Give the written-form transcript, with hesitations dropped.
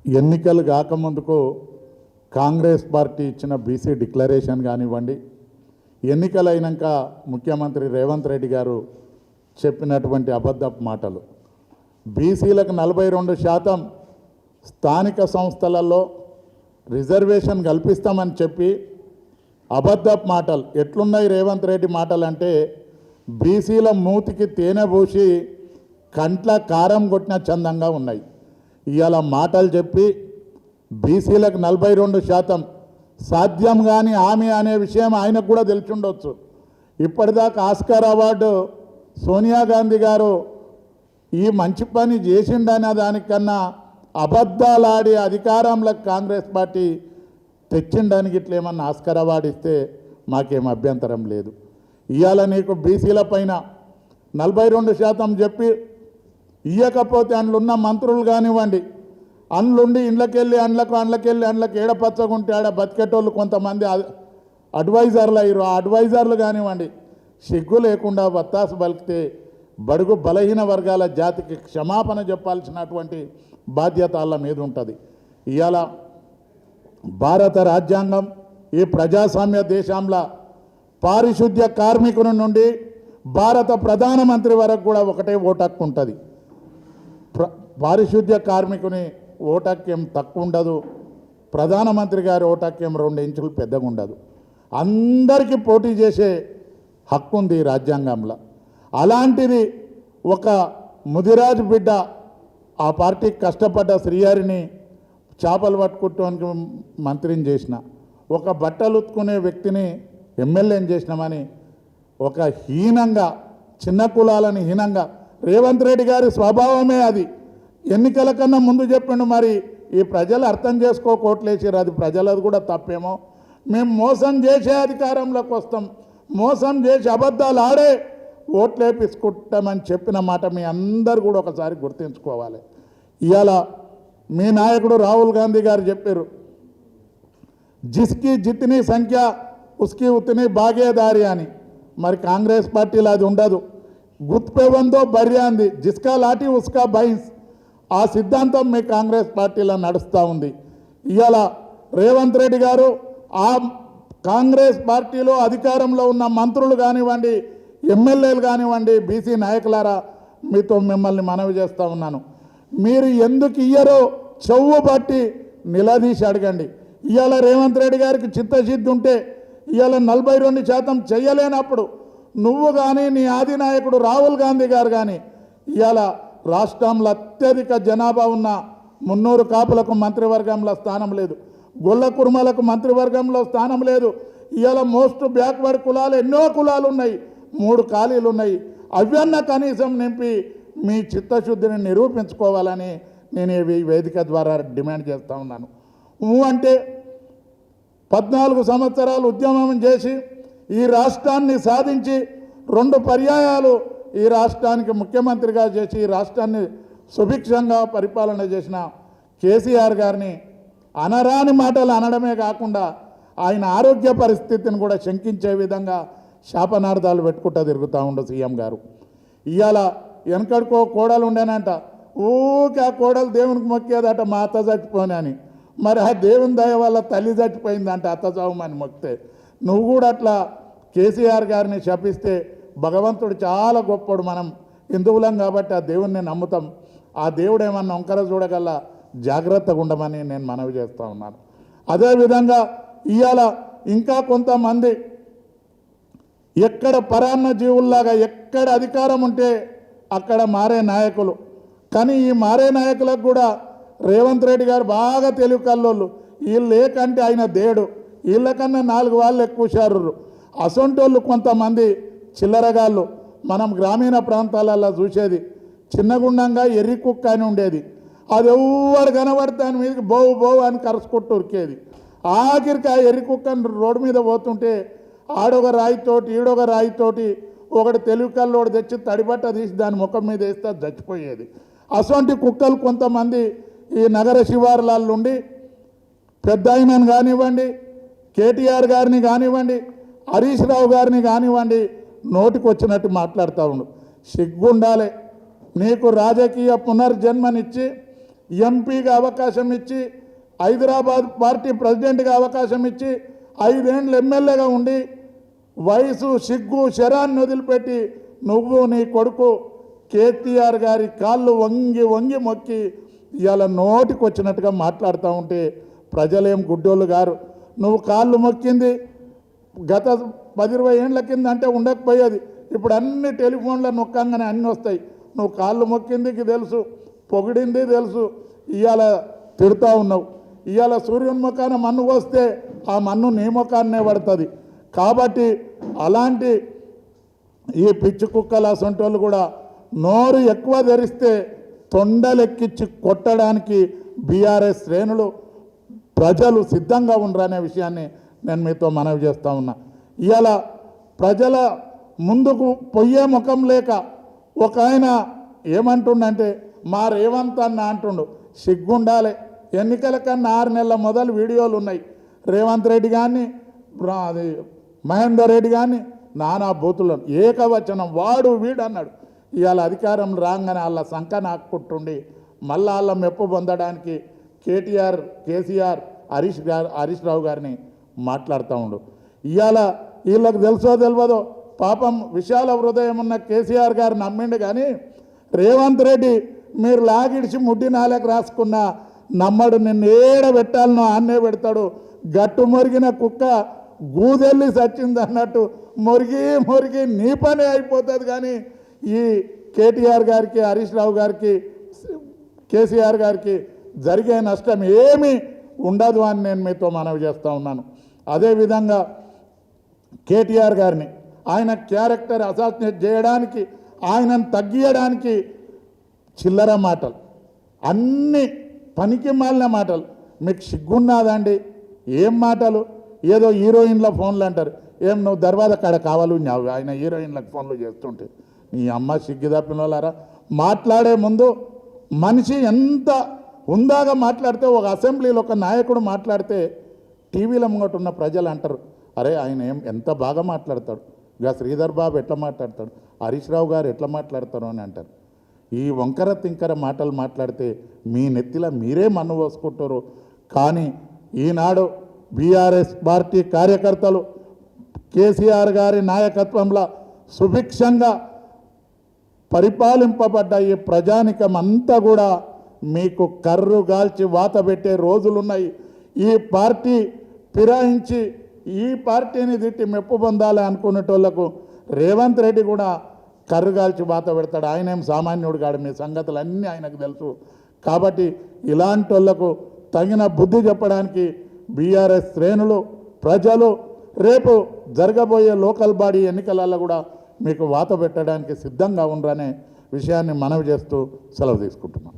ఎన్నికలు కాకముందుకు కాంగ్రెస్ పార్టీ ఇచ్చిన BC declaration కానివ్వండి, ఎన్నికలైనాక ముఖ్యమంత్రి రేవంత్ రెడ్డి గారు చెప్పినటువంటి అబద్ధపు మాటలు, బీసీలకు 42% స్థానిక సంస్థలలో రిజర్వేషన్ కల్పిస్తామని చెప్పి అబద్ధపు మాటలు ఎట్లున్నాయి రేవంత్ రెడ్డి మాటలు అంటే, బీసీల మూతికి తేనె పూసి కంట్ల కారం కొట్టిన చందంగా ఉన్నాయి. ఇవాళ మాటలు చెప్పి బీసీలకు 42% సాధ్యం కానీ హామీ అనే విషయం ఆయనకు కూడా తెలిసి ఉండొచ్చు. ఇప్పటిదాకా ఆస్కార్ అవార్డు సోనియా గాంధీ గారు ఈ మంచి పని చేసిండనే దానికన్నా అబద్ధాలాడి అధికారంలోకి కాంగ్రెస్ పార్టీ తెచ్చిండానికి ఇట్లా ఏమన్నా ఆస్కార్ అవార్డు ఇస్తే మాకేం అభ్యంతరం లేదు. ఇవాళ నీకు బీసీల పైన 42% చెప్పి ఇవ్వకపోతే అందులో ఉన్న మంత్రులు కానివ్వండి, అందులుండి ఇండ్లకెళ్ళి అండ్లకి ఏడపచ్చగుంటే ఆడ బతికేటోళ్ళు కొంతమంది అడ్వైజర్లు అయ్యారు. ఆ అడ్వైజర్లు కానివ్వండి సిగ్గు లేకుండా వత్తాసు పలికితే బడుగు బలహీన వర్గాల జాతికి క్షమాపణ చెప్పాల్సినటువంటి బాధ్యత వాళ్ళ మీద ఉంటుంది. ఇవాళ భారత రాజ్యాంగం ఈ ప్రజాస్వామ్య దేశంలో పారిశుద్ధ్య కార్మికుని నుండి భారత ప్రధానమంత్రి వరకు కూడా ఒకటే ఓటు హక్కు ఉంటుంది. పారిశుద్ధ్య కార్మికుని ఓటు హక్కు ఏం తక్కువ ఉండదు, ప్రధానమంత్రి గారి ఓటు హక్కు ఏం 2 ఇంచులు పెద్దగా ఉండదు. అందరికీ పోటీ చేసే హక్కు ఉంది రాజ్యాంగంలో. అలాంటిది ఒక ముదిరాజు బిడ్డ ఆ పార్టీకి కష్టపడ్డ శ్రీహరిని చేపలు పట్టుకుంటానికి మంత్రిని చేసిన, ఒక బట్టలు ఉత్తుకునే వ్యక్తిని ఎమ్మెల్యేని చేసినామని ఒక హీనంగా, చిన్న కులాలని హీనంగా, రేవంత్ రెడ్డి గారి స్వభావమే అది. ఎన్నికల కన్నా ముందు చెప్పిండు, మరి ఈ ప్రజలు అర్థం చేసుకోకోట్లేసారు, అది ప్రజలది కూడా తప్పేమో. మేము మోసం చేసే అధికారంలోకి వస్తాం, మోసం చేసి అబద్ధాలు ఆడే ఓట్లేపించుకుంటామని చెప్పిన మాట మీ అందరు కూడా ఒకసారి గుర్తుంచుకోవాలి. ఇవాళ మీ నాయకుడు రాహుల్ గాంధీ గారు చెప్పారు, జిస్కి జితనీ సంఖ్య ఉస్కి ఉతనీ భాగేదారి అని. మరి కాంగ్రెస్ పార్టీలో అది ఉండదు. గుత్పేవందో బర్యాంది, జిస్కా లాఠీ ఉస్కా బైన్స్, ఆ సిద్ధాంతం మీ కాంగ్రెస్ పార్టీలో నడుస్తూ ఉంది. ఇవాళ రేవంత్ రెడ్డి గారు ఆ కాంగ్రెస్ పార్టీలో అధికారంలో ఉన్న మంత్రులు కానివ్వండి, ఎమ్మెల్యేలు కానివ్వండి, బీసీ నాయకులారా మీతో మిమ్మల్ని మనవి చేస్తూ ఉన్నాను, మీరు ఎందుకు ఇయ్యరో చెవు బట్టి నిలదీసి అడగండి. ఇవాళ రేవంత్ రెడ్డి గారికి చిత్తశుద్ధి ఉంటే ఇవాళ 42% చెయ్యలేనప్పుడు నువ్వు కానీ నీ ఆది నాయకుడు రాహుల్ గాంధీ గారు కానీ ఇవాళ రాష్ట్రంలో అత్యధిక జనాభా ఉన్న 300 కాపులకు మంత్రివర్గంలో స్థానం లేదు, గొల్ల కుర్మలకు మంత్రివర్గంలో స్థానం లేదు. ఇవాళ మోస్ట్ బ్యాక్వర్డ్ కులాలు ఎన్నో కులాలు ఉన్నాయి, 3 ఖాళీలు ఉన్నాయి. అవన్న కనీసం నింపి మీ చిత్తశుద్ధిని నిరూపించుకోవాలని నేను ఈ వేదిక ద్వారా డిమాండ్ చేస్తూ ఉన్నాను. అంటే 14 సంవత్సరాలు ఉద్యమం చేసి ఈ రాష్ట్రాన్ని సాధించి 2 పర్యాయాలు ఈ రాష్ట్రానికి ముఖ్యమంత్రిగా చేసి ఈ రాష్ట్రాన్ని సుభిక్షంగా పరిపాలన చేసిన కేసీఆర్ గారిని అనరాని మాటలు అనడమే కాకుండా ఆయన ఆరోగ్య పరిస్థితిని కూడా శంకించే విధంగా శాపనార్థాలు పెట్టుకుంటూ తిరుగుతూ ఉండు సీఎం గారు. ఇవాళ వెనకడికో కోడలు ఉండేనంట, ఊకే ఆ కోడలు దేవునికి మొక్కేదట మా అత్త చచ్చిపోని అని. మరి ఆ దేవుని దయ వల్ల తల్లి చచ్చిపోయిందంట అత్త చావుమని మొక్కితే. నువ్వు కూడా అట్లా కేసీఆర్ గారిని శపిస్తే భగవంతుడు చాలా గొప్పడు, మనం హిందువులం కాబట్టి ఆ దేవుణ్ణి నమ్ముతాం, ఆ దేవుడు ఏమన్నా వంకర చూడగల జాగ్రత్తగా ఉండమని నేను మనవి చేస్తూ ఉన్నాను. అదేవిధంగా ఇవాళ ఇంకా కొంతమంది ఎక్కడ పరాన్న జీవుల్లాగా ఎక్కడ అధికారం ఉంటే అక్కడ మారే నాయకులు. కానీ ఈ మారే నాయకులకు కూడా రేవంత్ రెడ్డి గారు బాగా తెలివి కల్లోళ్ళు, వీళ్ళు లేకంటే ఆయన దేడు, వీళ్ళకన్నా 4 వాళ్ళు ఎక్కువ షారు. అసొంటోళ్ళు కొంతమంది చిల్లరగాళ్ళు మనం గ్రామీణ ప్రాంతాలలో చూసేది, చిన్నగుండంగా ఎర్రి కుక్క అని ఉండేది, అది ఎవరు కనబడితే దాని మీదకి బోవు బోవు అని కరుచుకుంటూ ఉరికేది. ఆఖరికి ఆ ఎర్రి కుక్కను రోడ్డు మీద పోతుంటే ఆడొక రాయితోటి ఈడొక రాయితోటి ఒకటి తెలివి కల్లోడు తెచ్చి తడిబట్ట తీసి దాని ముఖం మీద వేస్తే చచ్చిపోయేది. అసొంటి కుక్కలు కొంతమంది ఈ నగర శివారులలో ఉండి పెద్ద ఆయనను కానివ్వండి, కేటీఆర్ గారిని కానివ్వండి, హరీష్ రావు గారిని కానివ్వండి నోటికి వచ్చినట్టు మాట్లాడుతూ ఉండు. సిగ్గుండాలి. నీకు రాజకీయ పునర్జన్మనిచ్చి ఎంపీగా అవకాశం ఇచ్చి హైదరాబాద్ పార్టీ ప్రెసిడెంట్గా అవకాశం ఇచ్చి 5 ఏళ్ళు ఎమ్మెల్యేగా ఉండి వయసు సిగ్గు శరాన్ని వదిలిపెట్టి నువ్వు నీ కొడుకు కేటీఆర్ గారి కాళ్ళు వంగి వంగి మొక్కి ఇవాళ నోటికి వచ్చినట్టుగా మాట్లాడుతూ ఉంటే ప్రజలేం గుడ్డోళ్ళు గారు. నువ్వు కాళ్ళు మొక్కింది గత 10-20 ఏళ్ళ కింద అంటే ఉండకపోయేది. ఇప్పుడు అన్ని టెలిఫోన్ల నొక్కంగానే అన్నీ వస్తాయి. నువ్వు కాళ్ళు మొక్కిందికి తెలుసు, పొగిడింది తెలుసు, ఇవాళ తిడుతూ ఉన్నావు. ఇవాళ సూర్యుని ముఖాన మన్ను వస్తే ఆ మన్ను నీ ముఖాన్నే పడుతుంది. కాబట్టి అలాంటి ఈ పిచ్చి కుక్కల సొంటోళ్ళు కూడా నోరు ఎక్కువ ధరిస్తే తొండలెక్కించి కొట్టడానికి బీఆర్ఎస్ శ్రేణులు ప్రజలు సిద్ధంగా ఉండరనే విషయాన్ని నేను మీతో మనవి చేస్తూ ఉన్నా. ఇవాళ ప్రజల ముందుకు పొయ్యే ముఖం లేక ఒక ఆయన ఏమంటుండంటే మా రేవంత్ అన్న అంటుండు. సిగ్గుండాలి. ఎన్నికల కన్నా 6 నెలల మొదలు వీడియోలు ఉన్నాయి. రేవంత్ రెడ్డి కానీ అది మహేందర్ రెడ్డి కానీ నానా బూతులను ఏకవచనం వాడు వీడు అన్నాడు. ఇవాళ అధికారం రాగానే వాళ్ళ సంఖ నాక్కుంటుండి మళ్ళా వాళ్ళ మెప్పు పొందడానికి కేటీఆర్, కేసీఆర్, హరీష్ రావు గారిని మాట్లాడుతూ ఉండు. ఇవాళ వీళ్ళకి తెలుసో తెలియదో పాపం విశాల హృదయం ఉన్న కేసీఆర్ గారు నమ్మిండు. కానీ రేవంత్ రెడ్డి మీరు లాగిడిచి ముడ్డి నాలకు రాసుకున్న నమ్మడు. నిన్ను ఏడ పెట్టాలనో ఆన్నే పెడతాడు. గట్టు మొరిగిన కుక్క గూదెల్లి సచ్చింది అన్నట్టు మొరిగి మొరిగి నీ పనే అయిపోతుంది. కానీ ఈ కేటీఆర్ గారికి, హరీష్ రావు గారికి, కేసీఆర్ గారికి జరిగే నష్టం ఏమీ ఉండదు అని నేను మీతో మనవి చేస్తూ ఉన్నాను. అదేవిధంగా కేటీఆర్ గారిని ఆయన క్యారెక్టర్ అసాసినేట్ చేయడానికి, ఆయనను తగ్గియడానికి చిల్లర మాటలు, అన్ని పనికి మాలిన మాటలు. మీకు సిగ్గున్నదండి? ఏం మాటలు? ఏదో హీరోయిన్ల ఫోన్లు అంటారు. ఏం నువ్వు దర్వాజా కాడ కావాలి ఆయన హీరోయిన్లకు ఫోన్లు చేస్తుంటే నీ అమ్మ సిగ్గు తప్పిన వాళ్ళారా? మాట్లాడే ముందు మనిషి ఎంత హుందాగా మాట్లాడితే, ఒక అసెంబ్లీలో ఒక నాయకుడు మాట్లాడితే టీవీలో ముంగట ఉన్న ప్రజలు అంటారు, అరే ఆయన ఎంత బాగా మాట్లాడతాడు, ఇక శ్రీధర్ బాబు ఎట్లా మాట్లాడతాడు, హరీష్ రావు గారు ఎట్లా మాట్లాడతారు అని అంటారు. ఈ వంకర తింకర మాటలు మాట్లాడితే మీ నెత్తిలో మీరే మన్ను పోసుకుంటారు. కానీ ఈనాడు బీఆర్ఎస్ పార్టీ కార్యకర్తలు కేసీఆర్ గారి నాయకత్వంలో సుభిక్షంగా పరిపాలింపబడ్డ ఈ ప్రజానికం అంతా కూడా మీకు కర్రు గాల్చి వాత పెట్టే రోజులున్నాయి. ఈ పార్టీ ఫిరాయించి ఈ పార్టీని తిట్టి మెప్పు పొందాలి అనుకునేటోళ్లకు రేవంత్ రెడ్డి కూడా కర్రుగాల్చి వాత పెడతాడు. ఆయనేం సామాన్యుడు కాడు. మీ సంగతులన్నీ ఆయనకు తెలుసు. కాబట్టి ఇలాంటి వాళ్లకు తగిన బుద్ధి చెప్పడానికి బీఆర్ఎస్ శ్రేణులు, ప్రజలు రేపు జరగబోయే లోకల్ బాడీ ఎన్నికలలో కూడా మీకు వాత పెట్టడానికి సిద్ధంగా ఉండరనే విషయాన్ని మనవి చేస్తూ సెలవు తీసుకుంటున్నాం.